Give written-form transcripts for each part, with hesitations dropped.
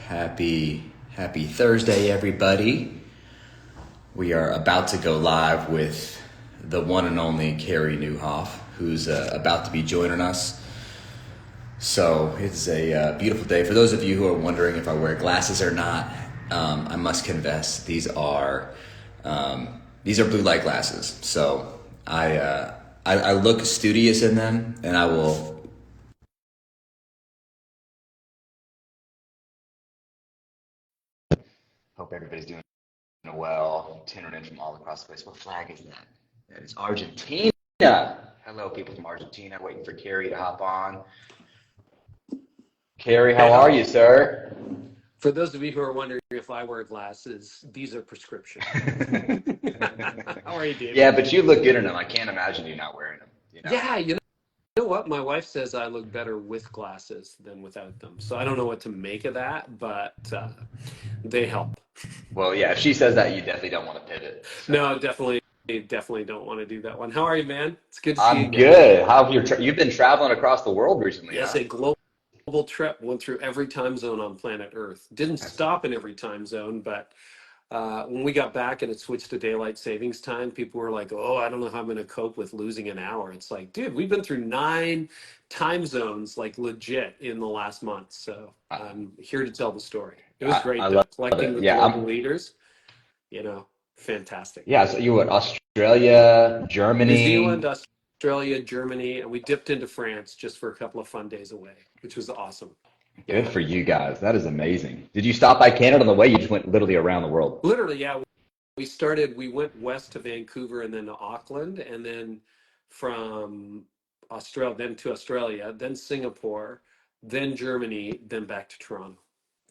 Happy Thursday, everybody. We are about to go live with the one and only Carrie Newhoff, who's about to be joining us. So it's a beautiful day. For those of you who are wondering if I wear glasses or not, I must confess these are blue light glasses. So I look studious in them, and I will. Hope everybody's doing well. Tuning in from all across the place. What flag is that? That is Argentina. Hello, people from Argentina. Waiting for Carrie to hop on. Carrie, how are you, sir? For those of you who are wondering if I wear glasses, these are prescription. How are you, David? Yeah, but you look good in them. I can't imagine you not wearing them. Yeah, you know what? My wife says I look better with glasses than without them. So I don't know what to make of that, but they help. Well, yeah, if she says that, you definitely don't want to pivot. So. No, definitely don't want to do that one. How are you, man? It's good to see you. I'm good. How have you've been traveling across the world recently? Yes, huh? A global trip. Went through every time zone on planet Earth. Didn't stop in every time zone, but when we got back and it switched to daylight savings time, people were like, "Oh, I don't know how I'm going to cope with losing an hour." It's like, dude, we've been through 9 time zones, like legit, in the last month. So I'm here to tell the story. It was great, though. Collecting with global leaders. Fantastic. Yeah, so you were Australia, Germany, New Zealand, Australia, Germany, and we dipped into France just for a couple of fun days away, which was awesome. Good for you guys. That is amazing. Did you stop by Canada on the way? You just went literally around the world. Literally, yeah. We went west to Vancouver and then to Auckland, and then from Australia, then Singapore, then Germany, then back to Toronto.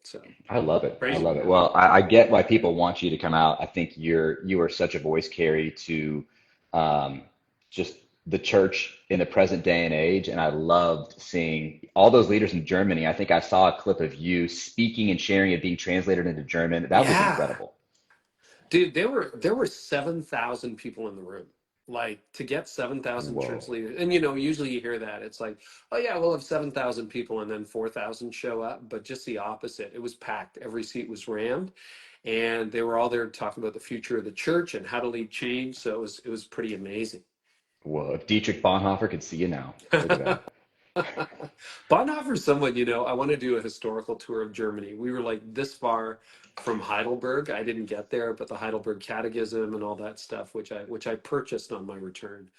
So I love it. crazy. I love it. Well, I get why people want you to come out. I think you are such a voice, Carrie, to just the church in the present day and age. And I loved seeing all those leaders in Germany. I think I saw a clip of you speaking and sharing it being translated into German. That was incredible. Dude, there were 7,000 people in the room. Like, to get 7,000 church leaders, and usually you hear that. It's like, oh yeah, we'll have 7,000 people and then 4,000 show up, but just the opposite. It was packed. Every seat was rammed, and they were all there talking about the future of the church and how to lead change. So it was pretty amazing. Well, if Dietrich Bonhoeffer could see you now. Look at that. Bonhoeffer's someone, I want to do a historical tour of Germany. We were like this far from Heidelberg. I didn't get there, but the Heidelberg Catechism and all that stuff, which I purchased on my return,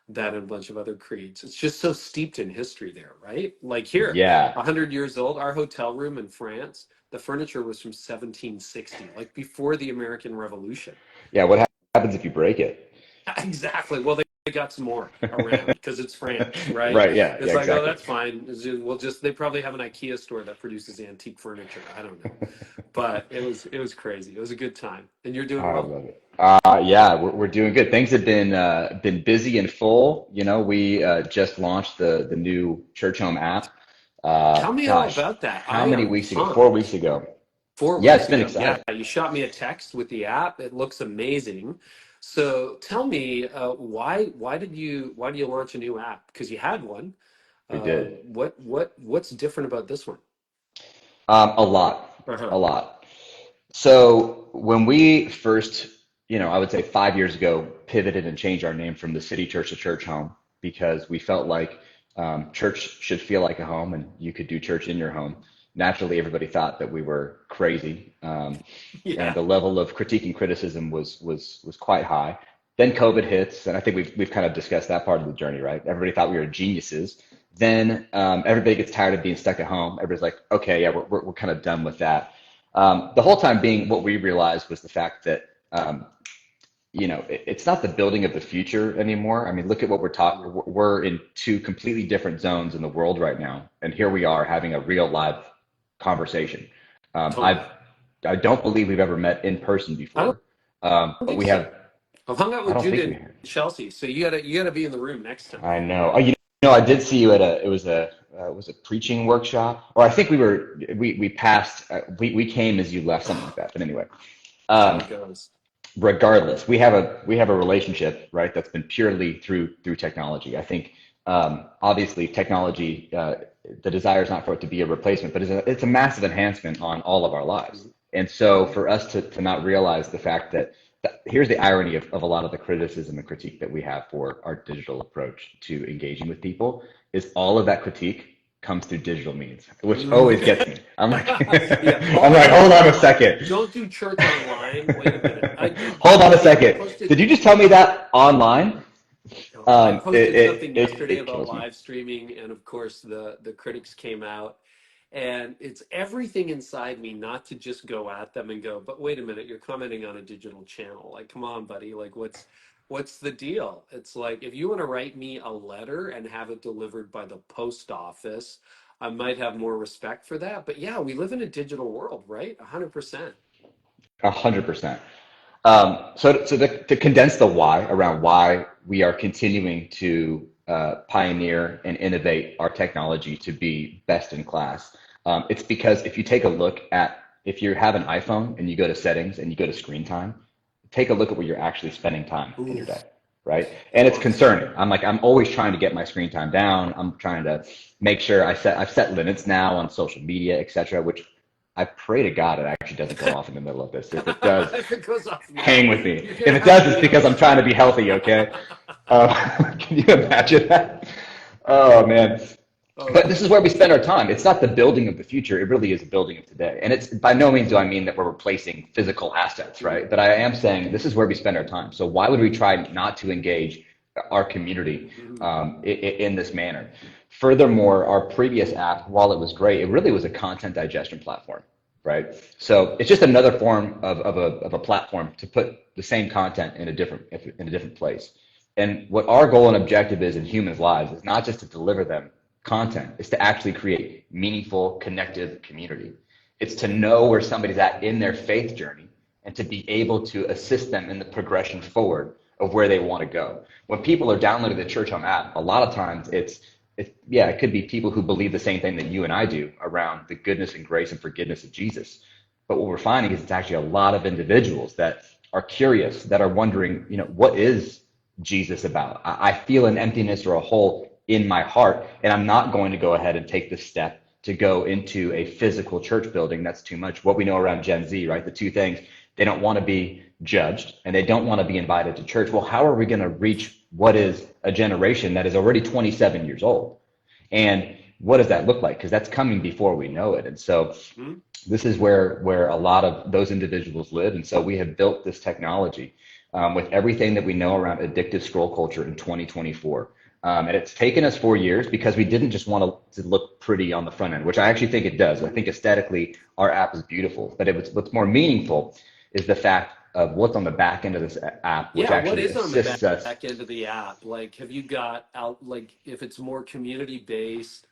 that and a bunch of other creeds. It's just so steeped in history there, right? Like here, 100 years old, our hotel room in France, the furniture was from 1760, like before the American Revolution. Yeah, what happens if you break it? Exactly. Well, they got some more around because it's France, right? Right, yeah. It's like, exactly. Oh, that's fine. They probably have an IKEA store that produces antique furniture. I don't know. But it was crazy. It was a good time. And you're doing well? I love it. Yeah, we're doing good. Things have been busy and full. We just launched the new Churchome App. Tell me all about that. How many weeks ago? 4 weeks ago. 4 weeks Yeah, it's been ago. exciting. Yeah, you shot me a text with the app. It looks amazing. So tell me, why did you launch a new app? Because you had one. We did. What's different about this one? A lot. So when we first, I would say 5 years ago, pivoted and changed our name from the City Church to Church Home, because we felt like church should feel like a home, and you could do church in your home. Naturally, everybody thought that we were crazy, and the level of critique and criticism was quite high. Then COVID hits, and I think we've kind of discussed that part of the journey, right? Everybody thought we were geniuses. Then everybody gets tired of being stuck at home. Everybody's like, okay, yeah, we're kind of done with that. The whole time being, what we realized was the fact that it's not the building of the future anymore. I mean, look at what we're talking. We're in 2 completely different zones in the world right now, and here we are having a real live conversation. I don't believe we've ever met in person before, but we have. I've hung out with Jude in Chelsea, so you gotta be in the room next time. I know. Oh, I did see you at it was a preaching workshop, or I think we passed. We came as you left, something like that. But anyway, regardless, we have a relationship, right? That's been purely through technology. I think Obviously, technology, the desire is not for it to be a replacement, but it's a massive enhancement on all of our lives. And so for us to not realize the fact that here's the irony of a lot of the criticism and critique that we have for our digital approach to engaging with people is all of that critique comes through digital means, which always gets me. I'm like, Yeah. I'm like, hold on a second. Don't do church online. Wait a minute. By Hold the on a way, I second. posted. Did you just tell me that online? I Um, it, posted it, something it, yesterday it about kills me. live streaming, and of course the critics came out, and it's everything inside me not to just go at them and go, but wait a minute, you're commenting on a digital channel. Like, come on, buddy. Like, what's the deal? It's like if you want to write me a letter and have it delivered by the post office, I might have more respect for that. But yeah, we live in a digital world, right? 100%. 100%. So to condense the why around why we are continuing to pioneer and innovate our technology to be best in class, it's because if you take a look at if you have an iPhone and you go to settings and you go to screen time, take a look at where you're actually spending time in your Ooh, day, right? And it's was. concerning. I'm always trying to get my screen time down. I'm trying to make sure I've set limits now on social media, et cetera, which I pray to God it actually doesn't go off in the middle of this. If it does, If it goes off now, hang with me. you're If gonna it have does, it's me on because the I'm trying to show. be healthy, okay? Can you imagine that? Oh, man. Oh, But this is where we goodness. spend our time. It's not the building of the future. It really is a building of today. And it's by no means do I mean that we're replacing physical assets, right? But I am saying this is where we spend our time. So why would we try not to engage our community Mhm. in this manner? Furthermore, our previous app, while it was great, it really was a content digestion platform, right? So it's just another form of a platform to put the same content in a different place. And what our goal and objective is in humans' lives is not just to deliver them content, it's to actually create meaningful, connective community. It's to know where somebody's at in their faith journey and to be able to assist them in the progression forward of where they want to go. When people are downloading the Churchome app, a lot of times yeah, it could be people who believe the same thing that you and I do around the goodness and grace and forgiveness of Jesus. But what we're finding is it's actually a lot of individuals that are curious, that are wondering, what is Jesus about? I feel an emptiness or a hole in my heart, and I'm not going to go ahead and take the step to go into a physical church building. That's too much. What we know around Gen Z, right? The two things, they don't want to be judged and they don't want to be invited to church. Well, how are we going to reach what is a generation that is already 27 years old? And what does that look like? Because that's coming before we know it. And so Mhm. this is where a lot of those individuals live. And so we have built this technology with everything that we know around addictive scroll culture in 2024. And it's taken us 4 years because we didn't just want to look pretty on the front end, which I actually think it does. I think aesthetically our app is beautiful, but what's more meaningful is the fact of what's on the back end of this app, which Yeah, what actually is on the assists us. back end of the app? Like, have you got out, like, if it's more community based,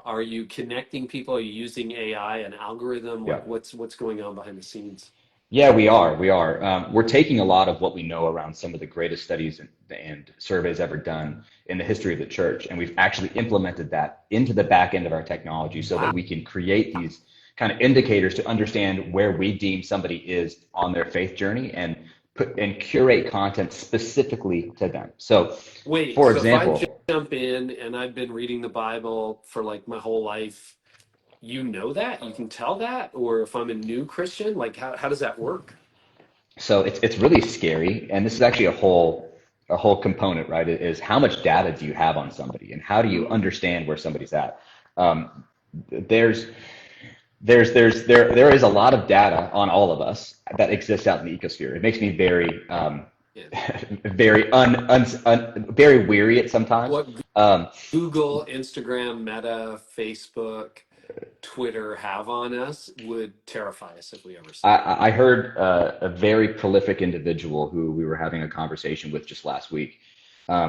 are you connecting people? Are you using AI and algorithm? Yeah. Like, what's going on behind the scenes? Yeah, we are. We are. We're taking a lot of what we know around some of the greatest studies and surveys ever done in the history of the church, and we've actually implemented that into the back end of our technology so that Wow. we can create these kind of indicators to understand where we deem somebody is on their faith journey and put and curate content specifically to them. So, Wait, for so if I example, jump in and I've been reading the Bible for like my whole life, you know that? You can tell that? Or if I'm a new Christian, like how does that work? so it's really scary, and this is actually a whole component, right? It is how much data do you have on somebody, and how do you Mm, understand where somebody's at? Um, there's there is a lot of data on all of us that exists out in the ecosphere. It makes me very yeah. very weary at sometimes. What Um, Google, Instagram, Meta, Facebook, Twitter have on us would terrify us if we ever saw it. I heard a very prolific individual who we were having a conversation with just last week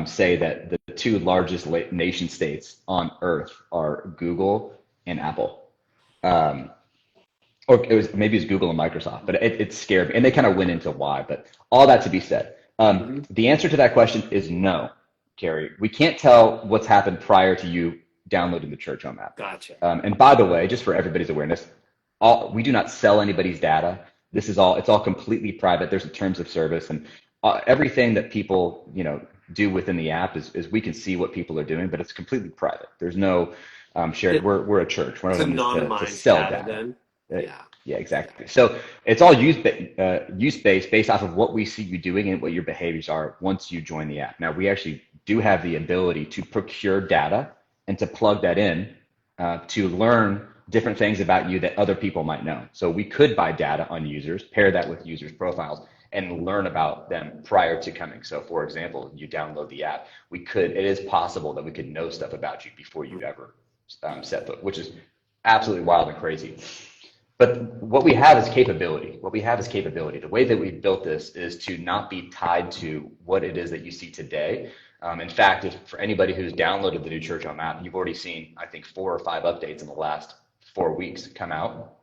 say that the two largest nation states on earth are Google and Apple. Um, or maybe it's Google and Microsoft, but it scared me. And they kind of went into why. But all that to be said, Hmm. the answer to that question is no, Carrie. We can't tell what's happened prior to you downloading the Churchome app. Gotcha. And by the way, just for everybody's awareness, we do not sell anybody's data. It's all completely private. There's a terms of service and everything that people, do within the app is we can see what people are doing, but it's completely private. There's no shared. It, We're a church. We're it's not in this to anonymized sell data data. then. Uh, Yeah. yeah, Yeah. exactly. So it's all use based off of what we see you doing and what your behaviors are once you join the app. Now we actually do have the ability to procure data and to plug that in to learn different things about you that other people might know. So we could buy data on users, pair that with users' profiles, and learn about them prior to coming. So for example, you download the app, it is possible that we could know stuff about you before you'd ever set foot, which is absolutely wild and crazy. But what we have is capability. What we have is capability. The way that we've built this is to not be tied to what it is that you see today. In fact, if for anybody who's downloaded the new Churchome app, you've already seen, I think, 4 or 5 updates in the last 4 weeks come out.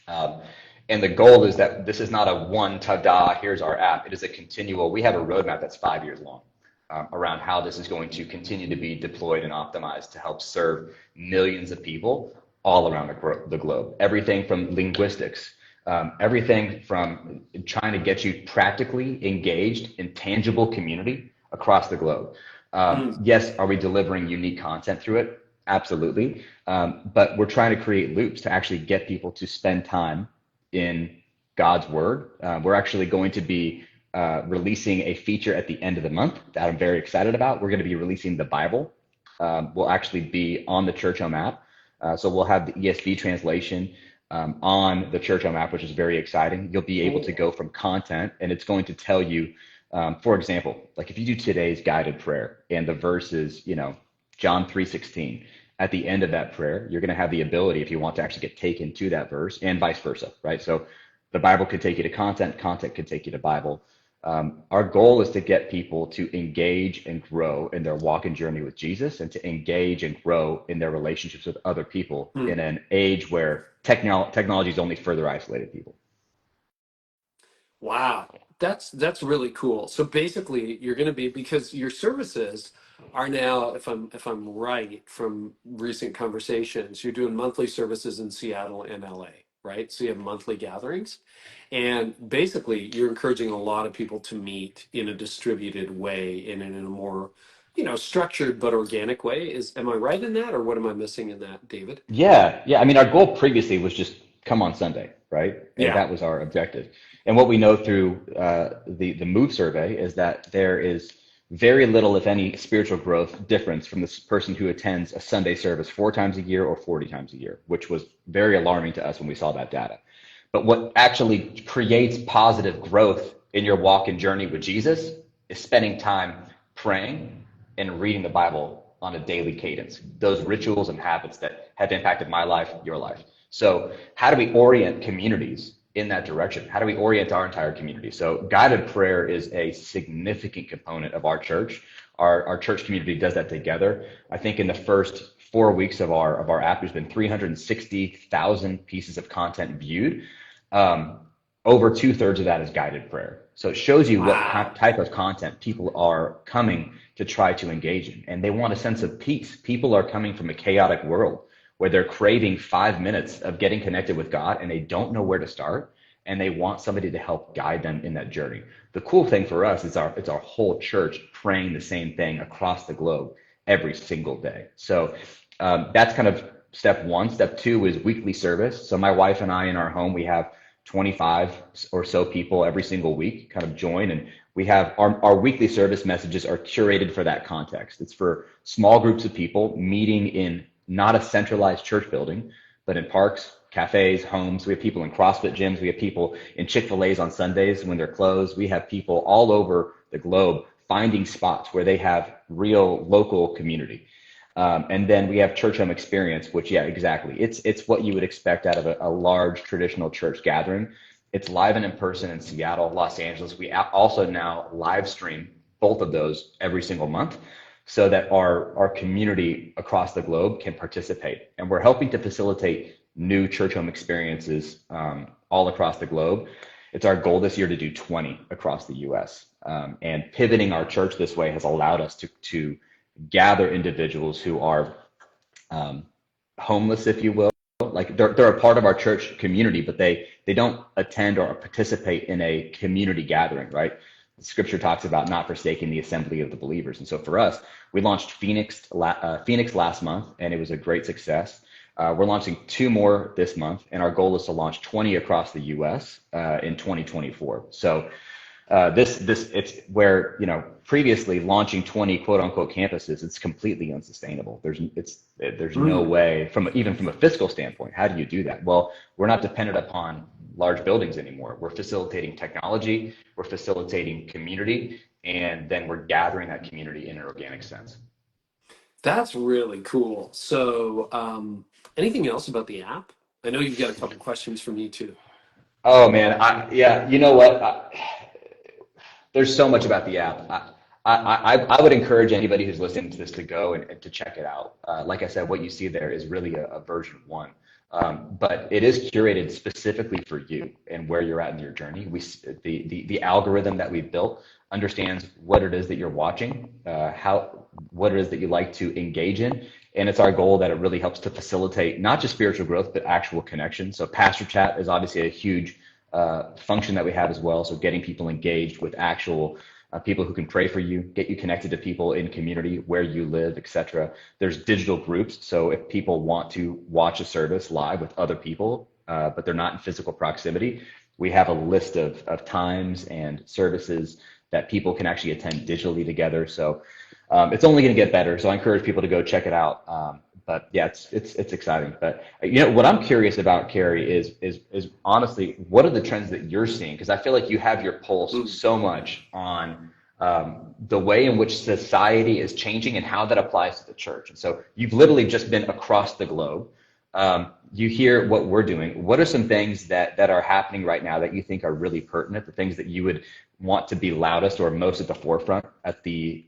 Um, and the goal is that this is not a one ta-da, here's our app. It is a continual, we have a roadmap that's 5 years long around how this is going to continue to be deployed and optimized to help serve millions of people all around the globe. Everything from linguistics, everything from trying to get you practically engaged in tangible community across the globe. Mm. Yes, are we delivering unique content through it? Absolutely. But we're trying to create loops to actually get people to spend time in God's word. We're actually going to be releasing a feature at the end of the month that I'm very excited about. We're going to be releasing the Bible. Will actually be on the Churchome app. So we'll have the ESV translation on the Churchome app, which is very exciting. You'll be able to Cool. go from content, and it's going to tell you, for example, like if you do today's guided prayer and the verse is, John 3:16. At the end of that prayer, you're going to have the ability, if you want to actually get taken to that verse, and vice versa, right? So the Bible could take you to content, content could take you to Bible. Our goal is to get people to engage and grow in their walk and journey with Jesus, and to engage and grow in their relationships with other people Mm. in an age where technology is only further isolated people. Wow, that's really cool. So basically, you're going to be, because your services are now, if I'm right from recent conversations, you're doing monthly services in Seattle and LA, right? So you have monthly gatherings, and basically you're encouraging a lot of people to meet in a distributed way and in a more, structured but organic way. Am I right in that, or what am I missing in that, David? Yeah, yeah. I mean, our goal previously was just come on Sunday, right? And Yeah. that was our objective. And what we know through the Move survey is that there is very little, if any, spiritual growth difference from this person who attends a Sunday service 4 times a year or 40 times a year, which was very alarming to us when we saw that data. But what actually creates positive growth in your walk and journey with Jesus is spending time praying and reading the Bible on a daily cadence, those rituals and habits that have impacted my life, your life. So, how do we orient communities in that direction? How do we orient our entire community? So, guided prayer is a significant component of our church. Our church community does that together. I think in the first 4 weeks of our app, there's been 360,000 pieces of content viewed. Um, Over two-thirds of that is guided prayer. So it shows you what Wow. type of content people are coming to try to engage in. And they want a sense of peace. People are coming from a chaotic world where they're craving 5 minutes of getting connected with God, and they don't know where to start. And they want somebody to help guide them in that journey. The cool thing for us is it's our whole church praying the same thing across the globe every single day. So that's kind of step one. Step two is weekly service. So my wife and I in our home, we have 25 or so people every single week kind of join, and we have our weekly service messages are curated for that context. It's for small groups of people meeting in not a centralized church building, but in parks, cafes, homes. We have people in CrossFit gyms. We have people in Chick-fil-A's on Sundays when they're closed. We have people all over the globe finding spots where they have real local community. And then we have Churchome Experience, which, yeah, exactly. It's what you would expect out of a large traditional church gathering. It's live and in person in Seattle, Los Angeles. We also now live stream both of those every single month so that our community across the globe can participate. And we're helping to facilitate new Churchome experiences all across the globe. It's our goal this year to do 20 across the US. And pivoting our church this way has allowed us to gather individuals who are homeless, if you will. Like they're a part of our church community, but they don't attend or participate in a community gathering, right? Scripture talks about not forsaking the assembly of the believers. And so for us, we launched Phoenix last month, and it was a great success. We're launching 2 more this month, and our goal is to launch 20 across the U.S. In 2024. So this it's where, previously launching 20 quote unquote campuses, it's completely unsustainable. There's no Mm. way, even from a fiscal standpoint, how do you do that? Well, we're not dependent upon large buildings anymore. We're facilitating technology, we're facilitating community, and then we're gathering that community in an organic sense. That's really cool. So, anything else about the app? I know you've got a couple questions for me too. Oh man, yeah, you know what? There's so much about the app. I would encourage anybody who's listening to this to go and to check it out. Like I said, what you see there is really a version one, but it is curated specifically for you and where you're at in your journey. The algorithm that we've built understands what it is that you're watching, what it is that you like to engage in, and it's our goal that it really helps to facilitate not just spiritual growth but actual connection. So Pastor Chat is obviously a huge function that we have as well. So getting people engaged with actual people who can pray for you, get you connected to people in community where you live, etc. There's digital groups. So if people want to watch a service live with other people, but they're not in physical proximity, we have a list of times and services that people can actually attend digitally together. So it's only going to get better. So I encourage people to go check it out. But yeah, it's exciting. But what I'm curious about, Carrie, is honestly, what are the trends that you're seeing? Because I feel like you have your pulse Mm. so much on the way in which society is changing and how that applies to the church. And so you've literally just been across the globe. You hear what we're doing. What are some things that are happening right now that you think are really pertinent? The things that you would want to be loudest or most at the forefront at the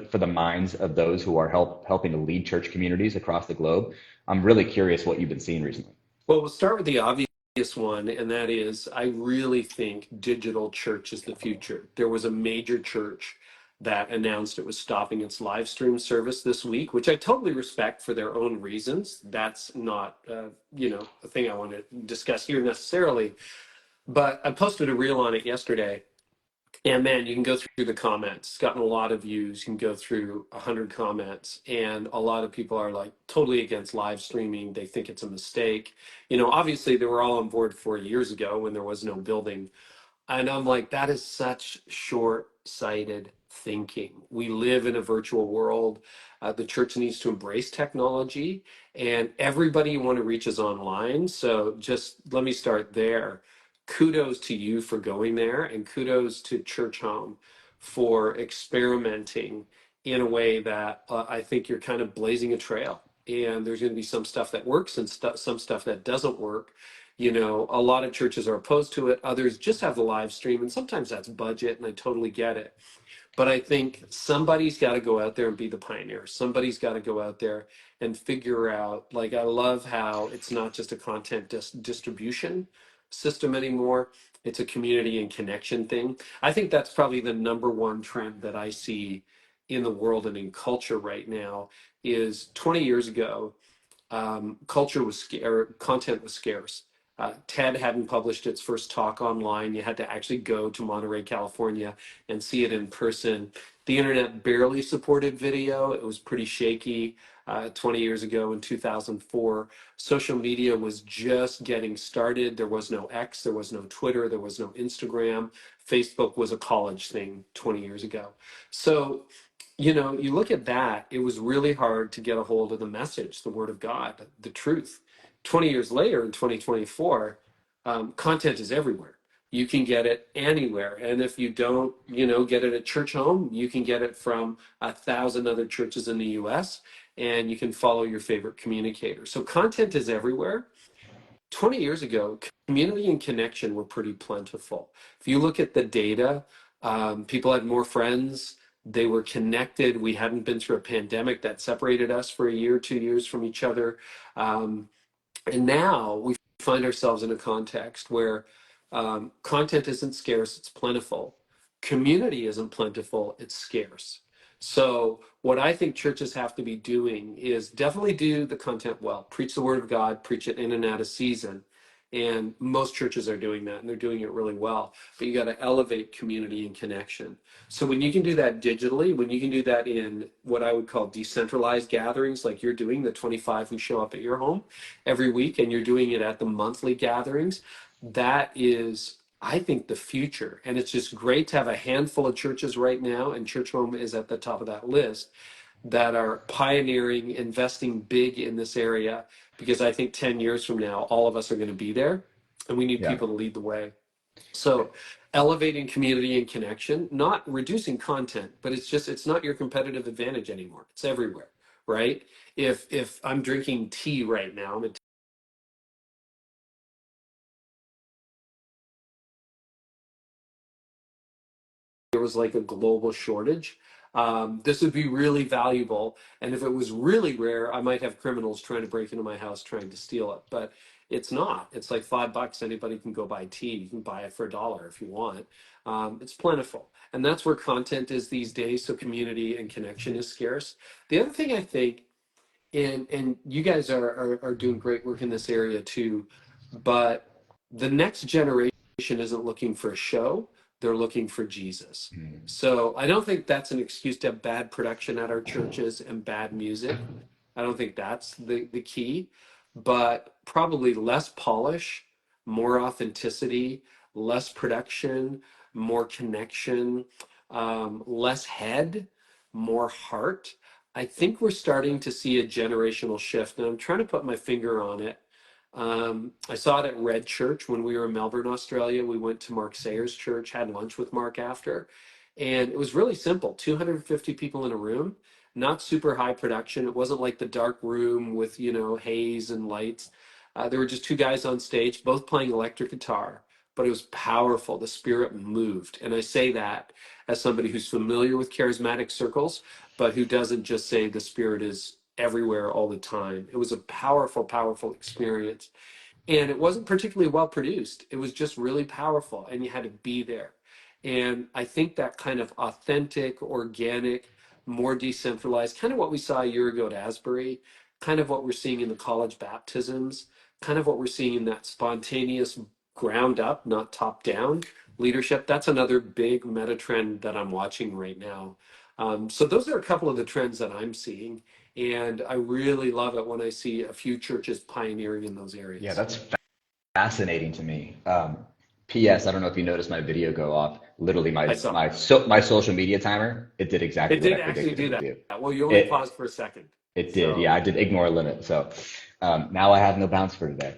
for the minds of those who are helping to lead church communities across the globe. I'm really curious what you've been seeing recently. Well, we'll start with the obvious one, and that is I really think digital church is the future. There was a major church that announced it was stopping its live stream service this week, which I totally respect for their own reasons. That's not, a thing I want to discuss here necessarily. But I posted a reel on it yesterday. And man, you can go through the comments. It's gotten a lot of views. You can go through 100 comments, and a lot of people are like totally against live streaming. They think it's a mistake. Obviously, they were all on board 4 years ago when there was no building. And I'm like, that is such short-sighted thinking. We live in a virtual world. The church needs to embrace technology, and everybody you want to reach is online. So just let me start there. Kudos to you for going there, and kudos to Church Home for experimenting in a way that I think you're kind of blazing a trail. And there's going to be some stuff that works and some stuff that doesn't work. A lot of churches are opposed to it. Others just have the live stream, and sometimes that's budget, and I totally get it. But I think somebody's got to go out there and be the pioneer. Somebody's got to go out there and figure out, like, I love how it's not just a content distribution system anymore. It's a community and connection thing. I think that's probably the number one trend that I see in the world and in culture right now is 20 years ago, culture was content was scarce. TED hadn't published its first talk online. You had to actually go to Monterey, California, and see it in person. The internet barely supported video. It was pretty shaky 20 years ago in 2004. Social media was just getting started. There was no X, there was no Twitter, there was no Instagram. Facebook was a college thing 20 years ago. So you look at that, it was really hard to get a hold of the message, the word of God, the truth. 20 years later in 2024, content is everywhere. You can get it anywhere. And if you don't, get it at Church Home, you can get it from 1,000 other churches in the US, and you can follow your favorite communicator. So content is everywhere. 20 years ago, community and connection were pretty plentiful. If you look at the data, people had more friends, they were connected. We hadn't been through a pandemic that separated us for a year, 2 years from each other. Um, and now we find ourselves in a context where content isn't scarce, it's plentiful. Community isn't plentiful, it's scarce. So, what I think churches have to be doing is definitely do the content well, preach the word of God, preach it in and out of season, And most churches are doing that, and they're doing it really well. But you got to elevate community and connection. So when you can do that digitally, when you can do that in what I would call decentralized gatherings, like you're doing, the 25 who show up at your home every week, and you're doing it at the monthly gatherings, that is, I think, the future. And it's just great to have a handful of churches right now, and Churchome is at the top of that list, that are pioneering, investing big in this area, because I think 10 years from now, all of us are going to be there, and we need Yeah. people to lead the way. So elevating community and connection, not reducing content, but it's not your competitive advantage anymore. It's everywhere, right? If I'm drinking tea right now, there was like a global shortage, this would be really valuable. And if it was really rare, I might have criminals trying to break into my house trying to steal it. But it's not. It's like $5. Anybody can go buy tea. You can buy it for $1 if you want. It's plentiful. And that's where content is these days. So community and connection is scarce. The other thing I think, and you guys are doing great work in this area too, but the next generation isn't looking for a show, they're looking for Jesus. Mm. So I don't think that's an excuse to have bad production at our churches and bad music. I don't think that's the key, but probably less polish, more authenticity, less production, more connection, less head, more heart. I think we're starting to see a generational shift, and I'm trying to put my finger on it. I saw it at Red Church when we were in Melbourne, Australia. We went to Mark Sayers' church, had lunch with Mark after, and it was really simple: 250 people in a room, not super high production. It wasn't like the dark room with, haze and lights. There were just two guys on stage, both playing electric guitar, but it was powerful. The spirit moved, and I say that as somebody who's familiar with charismatic circles, but who doesn't just say the spirit is everywhere all the time. It was a powerful, powerful experience. And it wasn't particularly well produced. It was just really powerful, and you had to be there. And I think that kind of authentic, organic, more decentralized, kind of what we saw a year ago at Asbury, kind of what we're seeing in the college baptisms, kind of what we're seeing in that spontaneous ground up, not top down leadership. That's another big meta trend that I'm watching right now. So those are a couple of the trends that I'm seeing. And I really love it when I see a few churches pioneering in those Yeah, areas. that's fascinating to me. P.S. I don't know if you noticed my video go off. Literally, I my saw my so my social media timer, it did exactly it what I did actually predicted it do would that. do. Well, you only It paused for a second. it did. Yeah, So I did ignore limit. So now I have no bounds for today.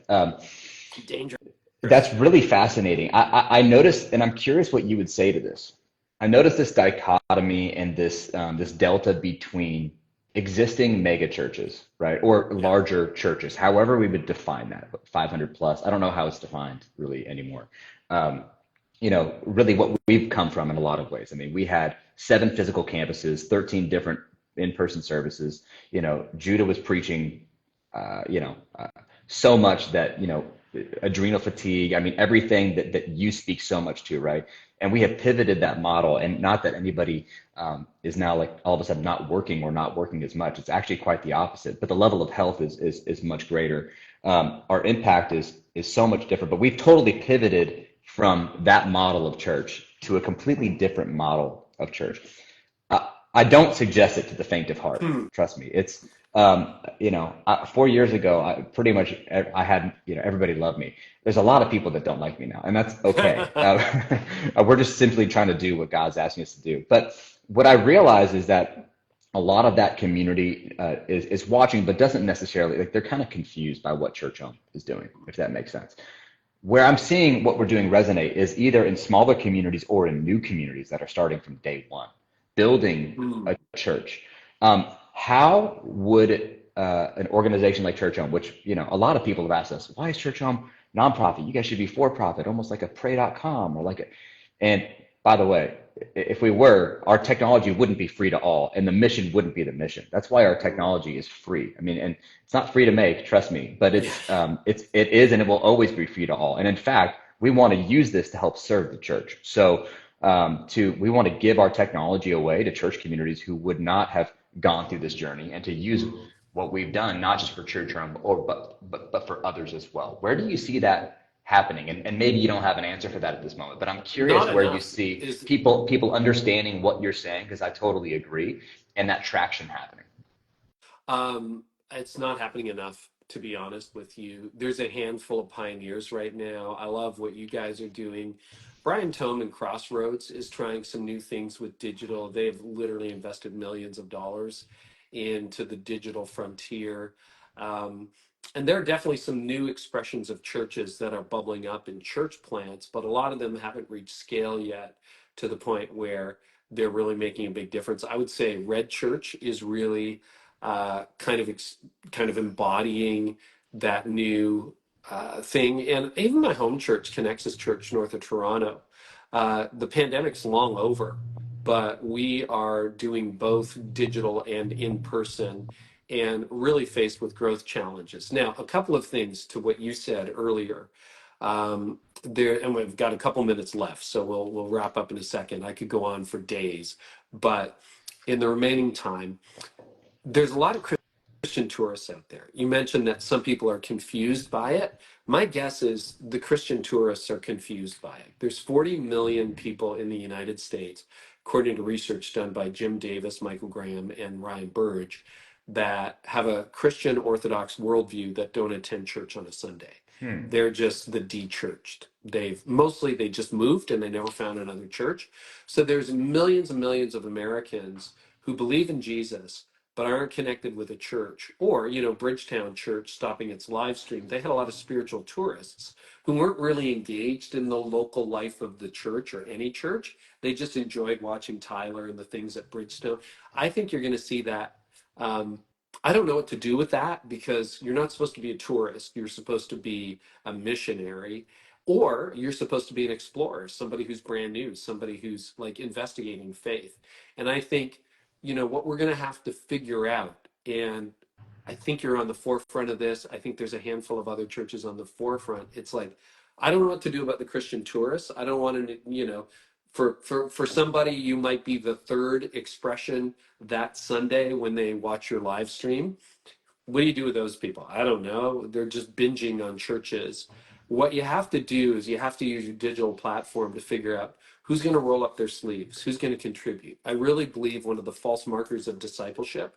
dangerous. That's really fascinating. I noticed, and I'm curious what you would say to this. I noticed this dichotomy and this delta between existing mega churches, right, or Yeah. larger churches, however we would define that, 500 plus. I don't know how it's defined really anymore. Um, really what we've come from in a lot of ways. I mean, we had 7 physical campuses, 13 different in-person services. Judah was preaching, so much that, adrenal fatigue. I mean, everything that you speak so much to, right? And we have pivoted that model, and not that anybody is now like all of a sudden not working or not working as much. It's actually quite the opposite. But the level of health is much greater. Our impact is so much different. But we've totally pivoted from that model of church to a completely different model of church. I don't suggest it to the faint of heart. Hmm. Trust me. It's 4 years ago, I had, everybody loved me. There's a lot of people that don't like me now, and that's okay. We're just simply trying to do what God's asking us to do. But what I realize is that a lot of that community is watching, but doesn't necessarily, like, they're kind of confused by what Church Home is doing, if that makes sense. Where I'm seeing what we're doing resonate is either in smaller communities or in new communities that are starting from day one, building Hmm. a church. How would an organization like Church Home, which, a lot of people have asked us, why is Church Home nonprofit? You guys should be for profit, almost like a pray.com or like a, and by the way, if we were, our technology wouldn't be free to all, and the mission wouldn't be the mission. That's why our technology is free. I mean, and it's not free to make, trust me, but Yeah. it is, and it will always be free to all. And in fact, we want to use this to help serve the church. So we want to give our technology away to church communities who would not have gone through this journey, and to use what we've done not just for church home or but for others as well. Where do you see that happening? And maybe you don't have an answer for that at this moment, but I'm Not curious where you enough see is people understanding what you're saying, because I totally agree, and that traction happening. it's not happening enough, to be honest with you. There's a handful of pioneers right now. I love what you guys are doing. Brian Tome and Crossroads is trying some new things with digital. They've literally invested millions of dollars into the digital frontier. Um, and there are definitely some new expressions of churches that are bubbling up in church plants, but a lot of them haven't reached scale yet to the point where they're really making a big difference. I would say Red Church is really kind of embodying that new thing. And even my home church, Connexus Church, north of Toronto, the pandemic's long over, but we are doing both digital and in person, and really faced with growth challenges. Now, a couple of things to what you said earlier. There, and we've got a couple minutes left, so we'll wrap up in a second. I could go on for days, but in the remaining time, there's a lot of Christian tourists out there. You mentioned that some people are confused by it. My guess is the Christian tourists are confused by it. There's 40 million people in the United States, according to research done by Jim Davis, Michael Graham, and Ryan Burge, that have a Christian Orthodox worldview that don't attend church on a Sunday. Hmm. They're just the de-churched. They just moved and they never found another church. So there's millions and millions of Americans who believe in Jesus but aren't connected with a church. Or, Bridgetown Church stopping its live stream. They had a lot of spiritual tourists who weren't really engaged in the local life of the church or any church. They just enjoyed watching Tyler and the things at Bridgestone. I think you're going to see that. Um, I don't know what to do with that, because you're not supposed to be a tourist. You're supposed to be a missionary, or you're supposed to be an explorer, somebody who's brand new, somebody who's like investigating faith. And I think what we're going to have to figure out, and I think you're on the forefront of this. I think there's a handful of other churches on the forefront. It's like, I don't know what to do about the Christian tourists. I don't want to, for somebody, you might be the third expression that Sunday when they watch your live stream. What do you do with those people? I don't know. They're just binging on churches. What you have to do is you have to use your digital platform to figure out who's going to roll up their sleeves, who's going to contribute. I really believe one of the false markers of discipleship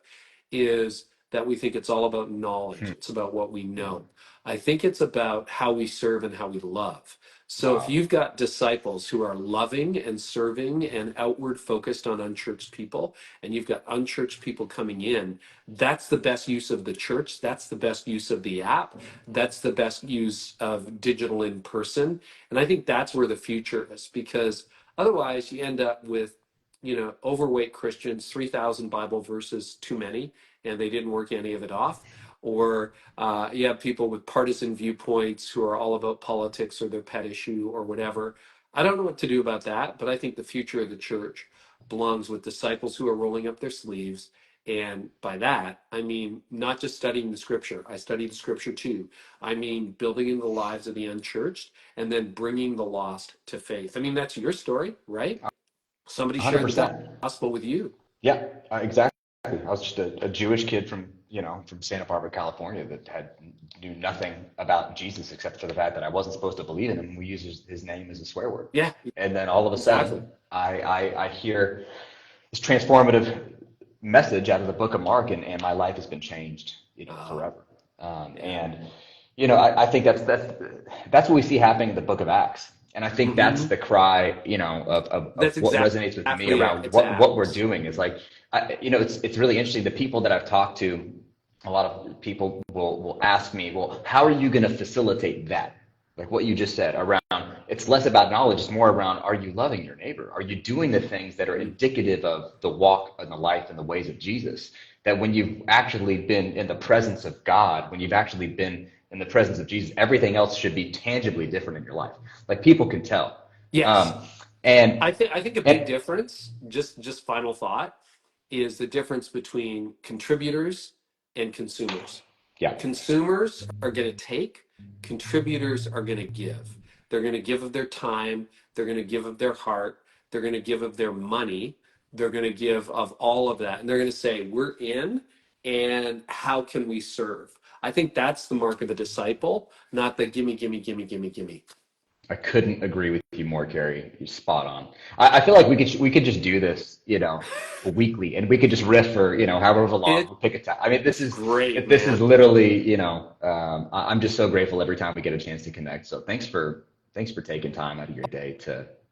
is that we think it's all about knowledge. Hmm. It's about what we know. I think it's about how we serve and how we love. So if Wow. you've got disciples who are loving and serving and outward focused on unchurched people, and you've got unchurched people coming in, that's the best use of the church. That's the best use of the app. That's the best use of digital in person. And I think that's where the future is, because otherwise you end up with, overweight Christians, 3,000 Bible verses too many, and they didn't work any of it off. Or you have people with partisan viewpoints who are all about politics or their pet issue or whatever. I don't know what to do about that, but I think the future of the church belongs with disciples who are rolling up their sleeves. And by that, I mean not just studying the scripture. I study the scripture too. I mean building in the lives of the unchurched and then bringing the lost to faith. I mean, that's your story, right? Somebody shared the 100%. gospel with you. Yeah, exactly. I was just a Jewish kid from Santa Barbara, California, that knew nothing about Jesus except for the fact that I wasn't supposed to believe in him. We use his name as a swear word. Yeah, And then all of a exactly. sudden, I hear this transformative message out of the book of Mark, and my life has been changed, Oh, forever. yeah. And I think that's what we see happening in the book of Acts. And I think that's Hmm. the cry, of That's what resonates with me exactly it. around It's what we're Acts. doing is like, it's really interesting. The people that I've talked to, a lot of people will ask me, well, how are you going to facilitate that? Like what you just said around, it's less about knowledge, it's more around, are you loving your neighbor? Are you doing the things that are Mm. indicative of the walk and the life and the ways of Jesus? That when you've actually been in the presence of God, when you've actually been in the presence of Jesus, everything else should be tangibly different in your life. Like people can tell. Yes. Um, and I think a big and difference, just final thought, is the difference between contributors and consumers. yeah, Consumers are going to take, contributors are going to give. They're going to give of their time, they're going to give of their heart, they're going to give of their money, they're going to give of all of that. And they're going to say, we're in, and how can we serve? I think that's the mark of a disciple, not the gimme, gimme, gimme, gimme, gimme. I couldn't agree with you more, Carrie. You're spot on. I feel like we could just do this, weekly, and we could just riff for however long. It's We'll pick a time. I mean, great, this is man. literally I'm just so grateful every time we get a chance to connect. So thanks for taking time out of your day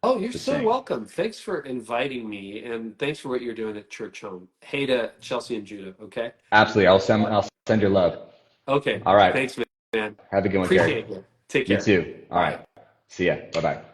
Oh, you're to so sing. welcome. Thanks for inviting me, and thanks for what you're doing at Church Home. Hey to Chelsea and Judah, okay? Absolutely, I'll send your love. Okay, All right, thanks, man. have a good one, Carrie. Appreciate you. Take You care. too. All Bye. right, see ya. Bye bye.